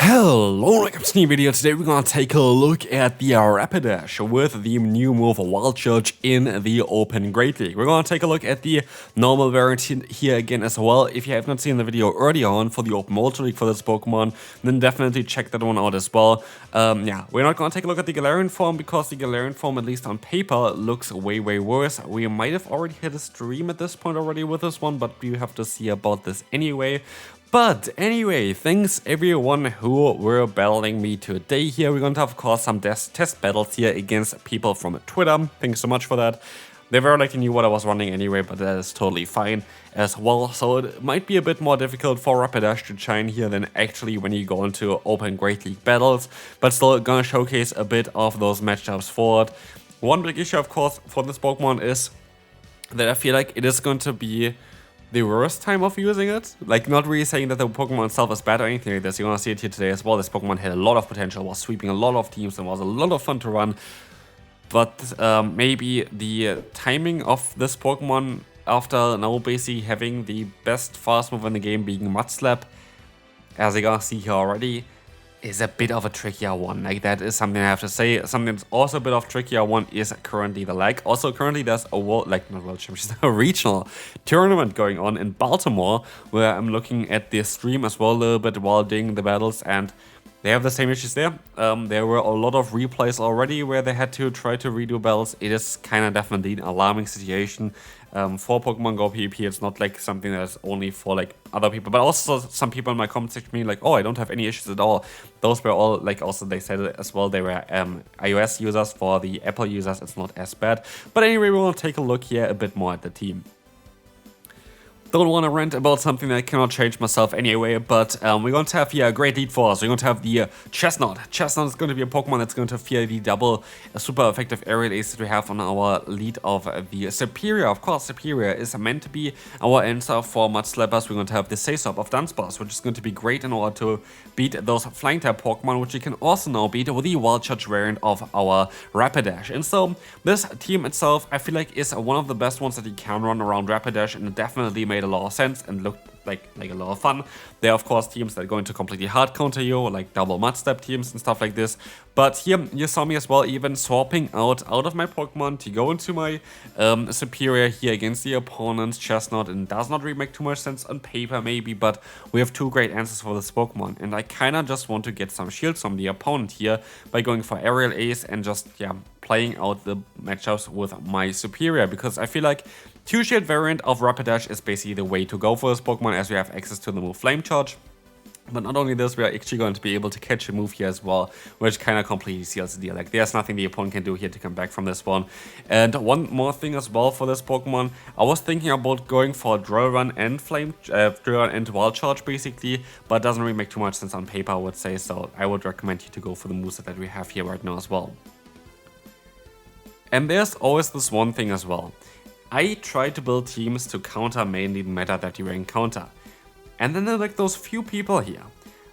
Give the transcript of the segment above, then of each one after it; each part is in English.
Hello, welcome to a new video. Today we're gonna take a look at the Rapidash with the new move Wild Charge in the Open Great League. We're gonna take a look at the normal variant here again as well. If you have not seen the video earlier on for the Open Multi League for this Pokemon, then definitely check that one out as well. Yeah, we're not gonna take a look at the Galarian form because the Galarian form, at least on paper, looks way worse. We might have already hit a stream at this point already with this one, but we have to see about this anyway. But anyway, thanks everyone who were battling me today here. We're going to have, of course, some test battles here against people from Twitter. Thanks so much for that. They were like, knew what I was running anyway, but that is totally fine as well. So it might be a bit more difficult for Rapidash to shine here than actually when you go into Open Great League battles. But still gonna showcase a bit of those matchups forward. One big issue, of course, for this Pokemon is that I feel like it is going to be the worst time of using it. Like, not really saying that the Pokemon itself is bad or anything like this. You're gonna see it here today as well. This Pokemon had a lot of potential, was sweeping a lot of teams and was a lot of fun to run. But maybe the timing of this Pokemon after now basically having the best fast move in the game being Mud Slap, as you're gonna see here already, is a bit of a trickier one. Like, that is something I have to say. Something that's also a bit of trickier one is currently the lag. Also, currently there's a a regional tournament going on in Baltimore, where I'm looking at the stream as well a little bit while doing the battles, and they have the same issues there. There were a lot of replays already where they had to try to redo battles. It is kind of definitely an alarming situation for Pokemon Go PvP. It's not like something that's only for like other people, but also some people in my comment section mean like, oh, I don't have any issues at all. Those were all like, also they said it as well, they were iOS users. For the Apple users, it's not as bad. But anyway, we want to take a look here a bit more at the team. Don't want to rant about something that I cannot change myself anyway, but we're going to have here a great lead for us. We're going to have the Chestnut. Chestnut is going to be a Pokemon that's going to fear the double super effective aerial ace that we have on our lead of the Superior. Of course, Superior is meant to be our answer for Mud Slappers. We're going to have the Sasop of Dunsparce, which is going to be great in order to beat those flying type Pokemon, which you can also now beat with the Wild Charge variant of our Rapidash. And so this team itself, I feel like, is one of the best ones that you can run around Rapidash, and it definitely made a lot of sense and looked like a lot of fun. There are, of course, teams that are going to completely hard counter you, like double Mud Step teams and stuff like this. But here you saw me as well even swapping out of my Pokemon to go into my Superior here against the opponent's Chestnut, and does not really make too much sense on paper maybe, but we have two great answers for this Pokemon, and I kind of just want to get some shields from the opponent here by going for Aerial Ace and just, yeah, playing out the matchups with my Superior, because I feel like two-shield variant of Rapidash is basically the way to go for this Pokemon, as we have access to the move Flame Charge. But not only this, we are actually going to be able to catch a move here as well, which kind of completely seals the deal. Like, there's nothing the opponent can do here to come back from this one. And one more thing as well for this Pokemon, I was thinking about going for Drill Run and Drill Run and Wild Charge basically, but it doesn't really make too much sense on paper, I would say. So I would recommend you to go for the moveset that we have here right now as well. And there's always this one thing as well. I try to build teams to counter mainly the meta that you encounter. And then there are like those few people here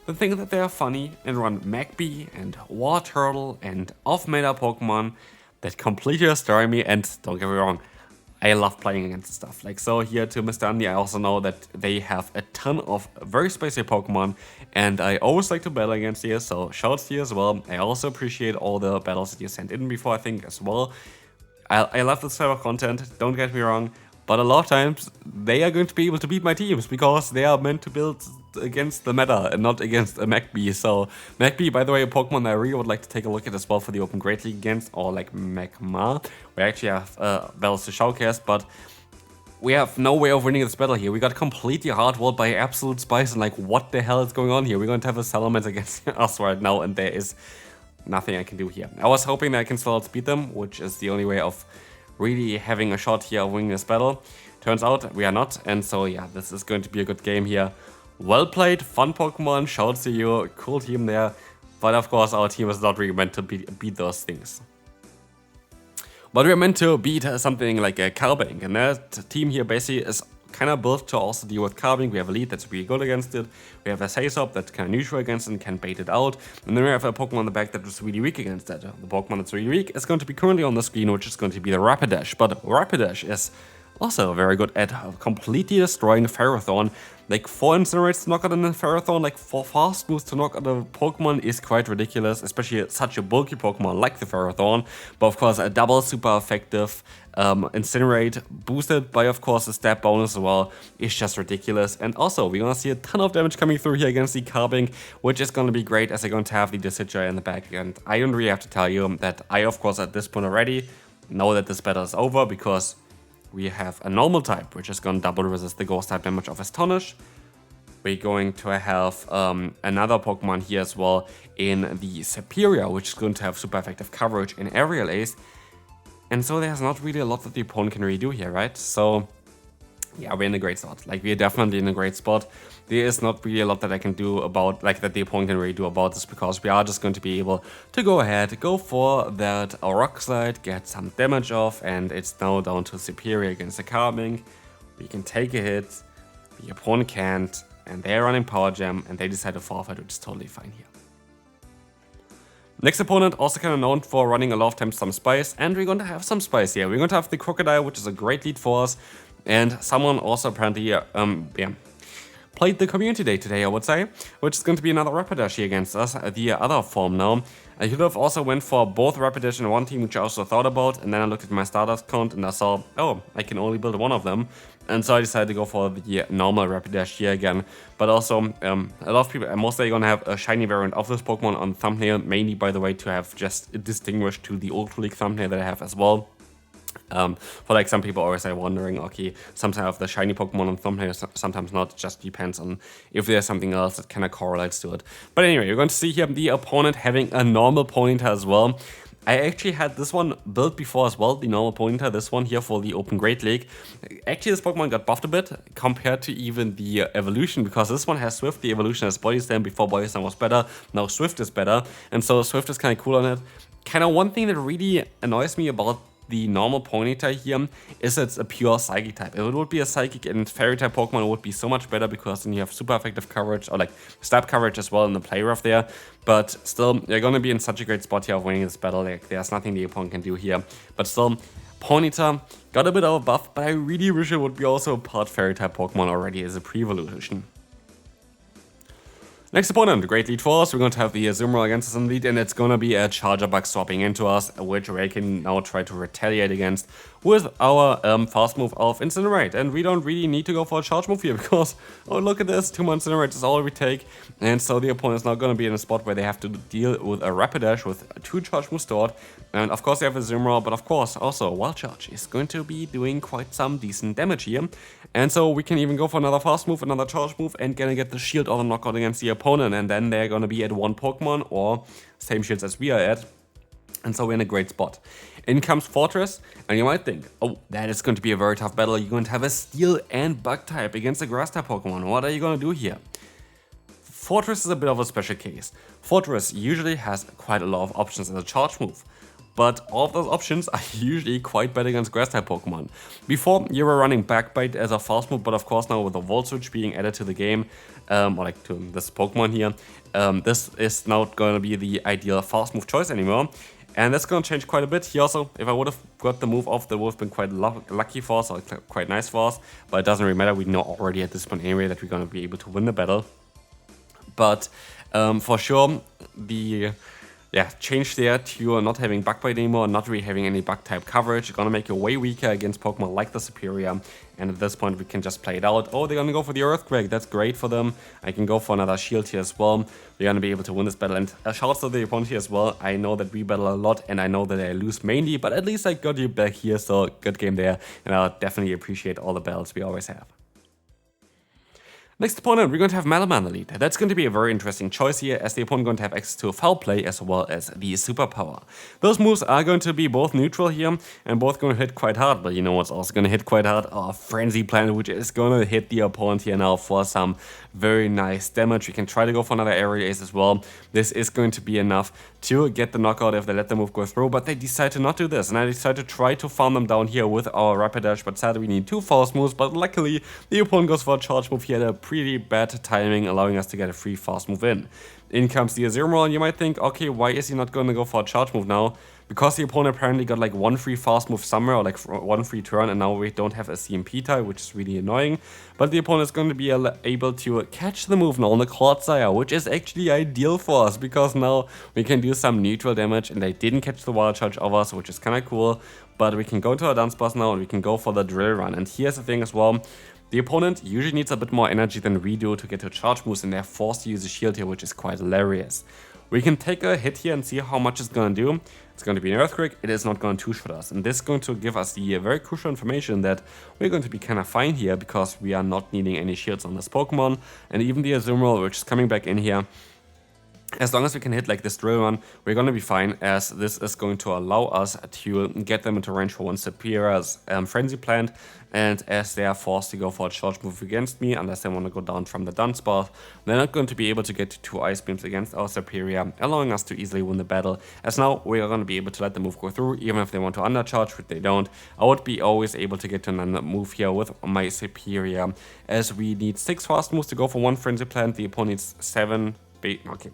that think that they are funny and run Magby and War Turtle and off-meta Pokemon that completely destroy me, and don't get me wrong, I love playing against stuff. Like, so here to Mr. Andy, I also know that they have a ton of very spicy Pokemon, and I always like to battle against you, so shouts to you as well. I also appreciate all the battles that you sent in before, I think, as well. I love this type of content, don't get me wrong, but a lot of times they are going to be able to beat my teams because they are meant to build against the meta and not against a Magby. So Magby, by the way, a Pokemon I really would like to take a look at as well for the Open Great League against, or like Magmar. We actually have battles to showcase, but we have no way of winning this battle here. We got completely hard-walled by Absolute Spice, and like, what the hell is going on here? We're going to have a Salamence against us right now, and there is nothing I can do here. I was hoping that I can still outspeed them, which is the only way of really having a shot here of winning this battle. Turns out we are not, and so yeah, this is going to be a good game here. Well played, fun Pokemon, shouts to you, cool team there. But of course our team is not really meant to beat those things. But we're meant to beat something like a Carbink, and that team here basically is kind of built to also deal with Carbink. We have a lead that's really good against it. We have a Sasop that's kind of neutral against it and can bait it out. And then we have a Pokemon in the back that is really weak against that. The Pokemon that's really weak is going to be currently on the screen, which is going to be the Rapidash. But Rapidash is Also very good at completely destroying Ferrothorn. Like 4 Incinerates to knock out an Ferrothorn, like 4 fast moves to knock out a Pokemon is quite ridiculous, especially such a bulky Pokemon like the Ferrothorn. But of course a double super effective Incinerate boosted by of course a stab bonus as well is just ridiculous. And also we're gonna see a ton of damage coming through here against the Carbink, which is gonna be great as they're going to have the Decidueye in the back. And I don't really have to tell you that I of course at this point already know that this battle is over, because we have a normal type, which is going to double resist the ghost type damage of Astonish. We're going to have another Pokemon here as well in the Superior, which is going to have super effective coverage in Aerial Ace. And so there's not really a lot that the opponent can redo here, right? So yeah, we're in a great spot. Like, we're definitely in a great spot. There is not really a lot that I can do about, like, that the opponent can really do about this, because we are just going to be able to go ahead, go for that Rock Slide, get some damage off, and it's now down to Superior against the Carbink. We can take a hit, the opponent can't, and they're running Power Gem, and they decide to forfeit, which is totally fine here. Next opponent, also kind of known for running a lot of times some Spice, and we're going to have some Spice here. We're going to have the Crocodile, which is a great lead for us. And someone also apparently played the community day today, I would say, which is going to be another Rapidash here against us, the other form now. I could have also went for both Rapidash in one team, which I also thought about, and then I looked at my starters count and I saw, oh, I can only build one of them. And so I decided to go for the normal Rapidash here again. But also, a lot of people are mostly going to have a shiny variant of this Pokemon on thumbnail, mainly, by the way, to have just distinguished to the Ultra League thumbnail that I have as well. For like some people always are wondering, okay, sometimes I have the shiny Pokemon on thumbnail, sometimes not. It just depends on if there's something else that kind of correlates to it. But anyway, you're going to see here the opponent having a normal Ponyta as well. I actually had this one built before as well, the normal Ponyta, this one here for the Open Great League. Actually, this Pokemon got buffed a bit compared to even the evolution, because this one has Swift, the evolution has Body Slam. Before Body Slam was better, now Swift is better, and so Swift is kind of cool on it. Kind of one thing that really annoys me about the normal Ponyta here is it's a pure Psychic type. If it would be a Psychic and Fairy type Pokemon, it would be so much better, because then you have super effective coverage, or like stab coverage as well in the play rough there. But still, you're going to be in such a great spot here of winning this battle. Like, there's nothing the opponent can do here. But still, Ponyta got a bit of a buff, but I really wish it would be also a part Fairy type Pokemon already as a pre-evolution. Next opponent, great lead for us. We're going to have the Azumarill against us in lead, and it's going to be a Charger Bug swapping into us, which we can now try to retaliate against with our fast move of Incinerate. And we don't really need to go for a charge move here, because, oh, look at this, 2 more Incinerate is all we take. And so the opponent is now going to be in a spot where they have to deal with a Rapidash with 2 charge moves stored. And of course they have a Azumarill, but of course also Wild Charge is going to be doing quite some decent damage here. And so we can even go for another fast move, another charge move, and gonna get the shield or the knockout against the opponent. And then they're gonna be at 1 Pokemon, or same shields as we are at. And so we're in a great spot. In comes Fortress, and you might think, oh, that is going to be a very tough battle. You're going to have a Steel and Bug type against a Grass type Pokemon. What are you going to do here? Fortress is a bit of a special case. Fortress usually has quite a lot of options as a charge move, but all of those options are usually quite bad against Grass type Pokemon. Before, you were running Backbite as a fast move, but of course now with the Volt Switch being added to the game, or like to this Pokemon here, this is not going to be the ideal fast move choice anymore. And that's going to change quite a bit. Here also, if I would have got the move off, that would have been quite lucky for us, or quite nice for us. But it doesn't really matter, we know already at this point anyway that we're going to be able to win the battle. But for sure, the change there to not having Bug Bite anymore, not really having any Bug type coverage, gonna make you way weaker against Pokemon like the Superior. And at this point we can just play it out. Oh, they're gonna go for the Earthquake, that's great for them. I can go for another shield here as well. We're gonna be able to win this battle. And a shout out to the opponent here as well. I know that we battle a lot and I know that I lose mainly, but at least I got you back here, so good game there. And I'll definitely appreciate all the battles we always have. Next opponent, we're going to have Malamar in the lead. That's going to be a very interesting choice here, as the opponent is going to have access to Foul Play as well as the Superpower. Those moves are going to be both neutral here and both going to hit quite hard, but you know what's also going to hit quite hard? Our Frenzy Planet, which is going to hit the opponent here now for some very nice damage. We can try to go for another Aerial Ace as well. This is going to be enough to get the knockout if they let the move go through, but they decide to not do this, and I decide to try to farm them down here with our Rapidash, but sadly we need 2 fast moves, but luckily the opponent goes for a charge move here at a pretty bad timing, allowing us to get a free fast move in. In comes the Germnaa, and you might think, okay, why is he not going to go for a charge move now? Because the opponent apparently got like one free fast move somewhere, or like one free turn, and now we don't have a CMP type, which is really annoying. But the opponent is going to be able to catch the move now on the Clodsire, which is actually ideal for us, because now we can do some neutral damage, and they didn't catch the Wild Charge of us, which is kind of cool. But we can go to our dance boss now, and we can go for the drill run. And here's the thing as well. The opponent usually needs a bit more energy than we do to get to charge moves, and they're forced to use a shield here, which is quite hilarious. We can take a hit here and see how much it's going to do. It's going to be an Earthquake. It is not going to two-shot us. And this is going to give us the very crucial information that we're going to be kind of fine here, because we are not needing any shields on this Pokemon. And even the Azumarill, which is coming back in here, as long as we can hit like this drill run, we're going to be fine, as this is going to allow us to get them into range for one Superior's Frenzy Plant, and as they are forced to go for a charge move against me, unless they want to go down from the dance spot, they're not going to be able to get 2 Ice Beams against our Superior, allowing us to easily win the battle, as now we are going to be able to let the move go through, even if they want to undercharge, which they don't. I would be always able to get to another move here with my Superior, as we need 6 fast moves to go for one Frenzy Plant. The opponent needs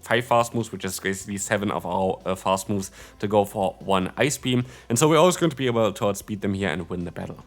5 fast moves, which is basically 7 of our fast moves to go for 1 Ice Beam, and so we're always going to be able to outspeed them here and win the battle.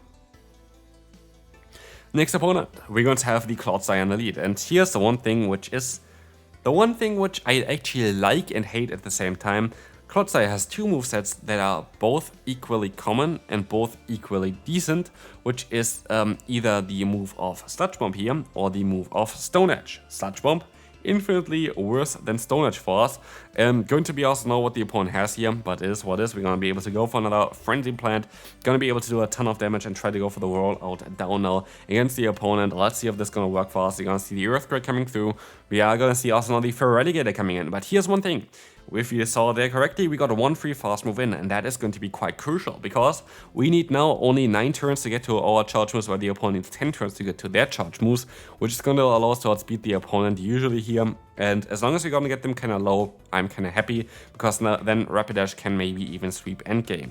Next opponent, we're going to have the Clodsire in the lead, and here's the one thing which I actually like and hate at the same time. Clodsire has 2 movesets that are both equally common and both equally decent, which is either the move of Sludge Bomb here or the move of Stone Edge. Sludge Bomb, infinitely worse than Stone Edge for us. Going to be also know what the opponent has here, but it is what it is. We're going to be able to go for another Frenzy Plant, going to be able to do a ton of damage and try to go for the roll out down now against the opponent. Let's see if this is going to work for us. You're going to see the Earthquake coming through. We are going to see also now the Feraligatr coming in, but here's one thing. If you saw there correctly, we got a 1 free fast move in, and that is going to be quite crucial, because we need now only 9 turns to get to our charge moves, while the opponent needs 10 turns to get to their charge moves, which is going to allow us to outspeed the opponent usually here. And as long as we're going to get them kind of low, I'm kind of happy, because now, then Rapidash can maybe even sweep endgame.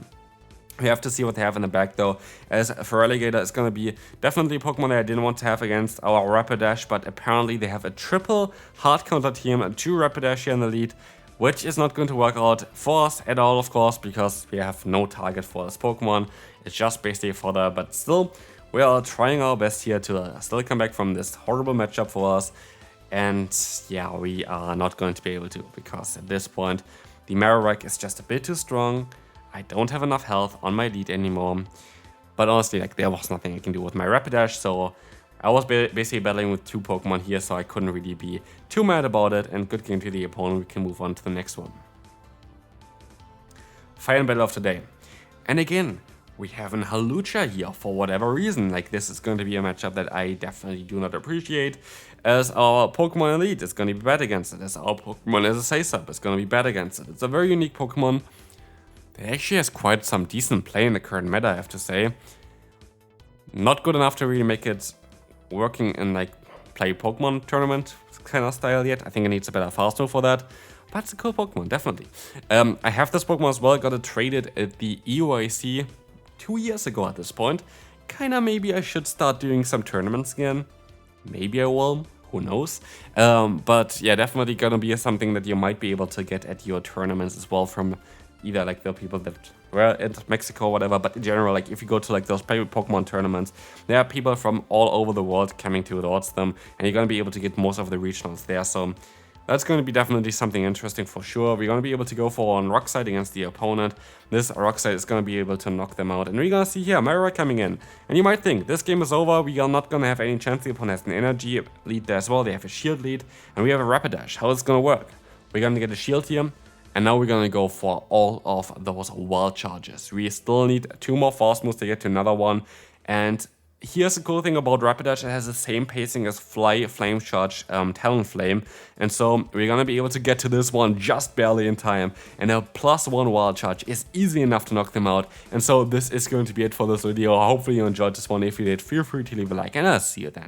We have to see what they have in the back though, as Feraligatr is going to be definitely a Pokemon that I didn't want to have against our Rapidash, but apparently they have a triple hard counter team, 2 Rapidash here in the lead, which is not going to work out for us at all, of course, because we have no target for this Pokemon. It's just basically fodder, but still, we are trying our best here to still come back from this horrible matchup for us. And yeah, we are not going to be able to, because at this point, the Marowak is just a bit too strong. I don't have enough health on my lead anymore. But honestly, like, there was nothing I can do with my Rapidash, so I was basically battling with 2 Pokemon here, so I couldn't really be too mad about it. And good game to the opponent. We can move on to the next one. Final battle of today. And again, we have an Hawlucha here for whatever reason. Like, this is going to be a matchup that I definitely do not appreciate, as our Pokemon Elite is going to be bad against it, as our Pokemon as a Say-Sub is going to be bad against it. It's a very unique Pokemon that actually has quite some decent play in the current meta, I have to say. Not good enough to really make it working in like play Pokemon tournament kind of style yet. I think it needs a better fast move for that, but it's a cool Pokemon, definitely. I have this Pokemon as well, got it traded at the EUIC 2 years ago at this point. Kinda maybe I should start doing some tournaments again. Maybe I will, who knows. But yeah, definitely gonna be something that you might be able to get at your tournaments as well, from either like the people that were at Mexico or whatever, but in general, like if you go to like those Pokemon tournaments, there are people from all over the world coming towards them, and you're going to be able to get most of the regionals there, so that's going to be definitely something interesting for sure. We're going to be able to go for one Rock Slide against the opponent. This Rock Slide is going to be able to knock them out, and we're going to see here Marowak coming in, and you might think this game is over, we are not going to have any chance. The opponent has an energy lead there as well, they have a shield lead, and we have a Rapidash. How is it going to work? We're going to get a shield here, and now we're gonna go for all of those Wild Charges. We still need 2 more fast moves to get to another one. And here's the cool thing about Rapidash, it has the same pacing as Fly, Flame Charge, Talonflame. And so we're gonna be able to get to this one just barely in time. And a +1 Wild Charge is easy enough to knock them out. And so this is going to be it for this video. Hopefully you enjoyed this one. If you did, feel free to leave a like, and I'll see you then.